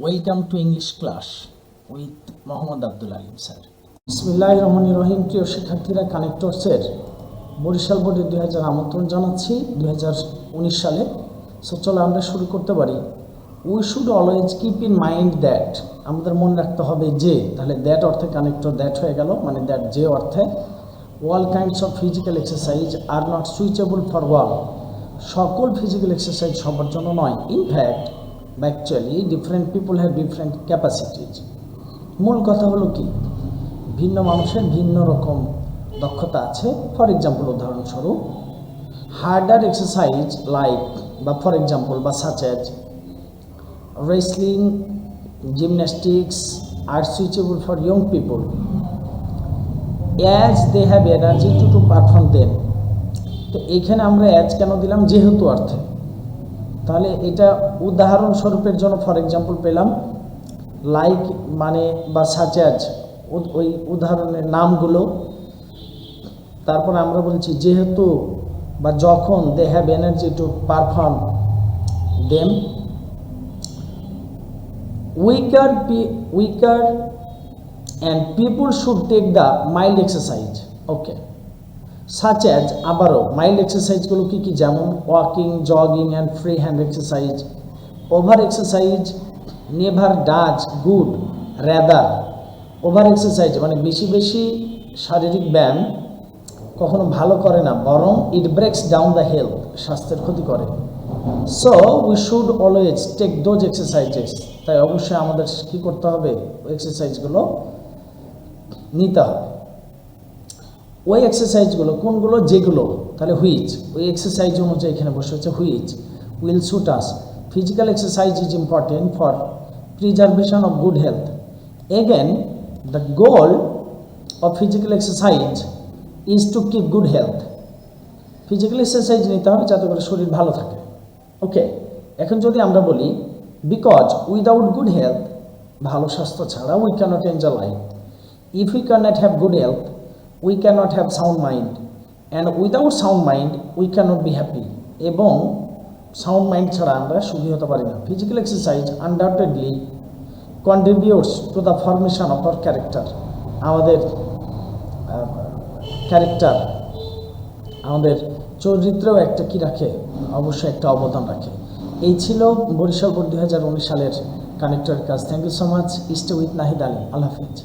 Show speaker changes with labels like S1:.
S1: Welcome to English class with Mohammad Abdul Alim sir. বিসমিল্লাহির রহমানির রহিম। প্রিয় শিক্ষার্থীরা, কানেক্টরসের বরিশাল বোর্ডে 2000 আমন্ত্রণ জানাচ্ছি 2019 সালে। সো চলো আমরা শুরু করতে পারি। We should always keep in mind that, আমাদের মনে রাখতে হবে যে, তাহলে দ্যাট অর্থে কানেক্টর দ্যাট হয়ে গেল, মানে দ্যাট যে অর্থে all kinds of physical exercise are not suitable for all, সকল ফিজিক্যাল এক্সারসাইজ সবার জন্য নয়। In fact actually different people have different capacities. মূল কথা হলো কি, ভিন্ন মানুষের ভিন্ন রকম দক্ষতা আছে। ফর এক্সাম্পল, উদাহরণস্বরূপ হার্ডার এক্সারসাইজ লাইক বা ফর এক্সাম্পল বা such as wrestling, gymnastics are suitable for young people as they have energy to perform them. তো এইখানে আমরা অ্যাজ কেন দিলাম? যেহেতু অর্থে। তাহলে এটা উদাহরণস্বরূপের জন্য ফর এক্সাম্পল পেলাম, লাইক মানে বা সাচ অ্যাজ ওই উদাহরণের নামগুলো। তারপর আমরা বলছি যেহেতু বা যখন, they have energy to perform them. weaker and people should take the mild exercise. Okay, such as আবারও মাইল্ড এক্সারসাইজগুলো কি কি? যেমন walking, jogging and free hand exercise. Over exercise never does good rather. Over exercise মানে বেশি বেশি শারীরিক ব্যায়াম কখনো ভালো করে না, বরং it breaks down the health, স্বাস্থ্যের ক্ষতি করে। So we should always take those exercises, তাই অবশ্যই আমাদের কী করতে হবে? ওই এক্সারসাইজগুলো নিতে হবে। ওই এক্সারসাইজগুলো কোনগুলো? যেগুলো, তাহলে হুইচ, ওই এক্সারসাইজ অনুযায়ী এখানে বসে হচ্ছে which will suit us. Physical exercise is important for preservation of good health. Again the goal of physical exercise is to keep good health. Physical exercise নিতে হবে যাতে করে শরীর ভালো থাকে। ওকে, এখন যদি আমরা বলি বিকজ উইদাউট গুড হেলথ, ভালো স্বাস্থ্য ছাড়া we cannot enjoy life. If we cannot have good health we cannot have sound mind, and without sound mind we cannot be happy. এবং সাউন্ড মাইন্ড ছাড়া আমরা সুখী হতে পারি না। Physical exercise undoubtedly contributes to the formation of our character. আমাদের character, আমাদের চরিত্রেও একটা কি রাখে? অবশ্যই একটা অবদান রাখে। এই ছিল বরিশাল বোর্ড 2019 সালের কানেক্টরের কাজ। Thank you so much. Stay with Nahid Alim. Allah Hafiz.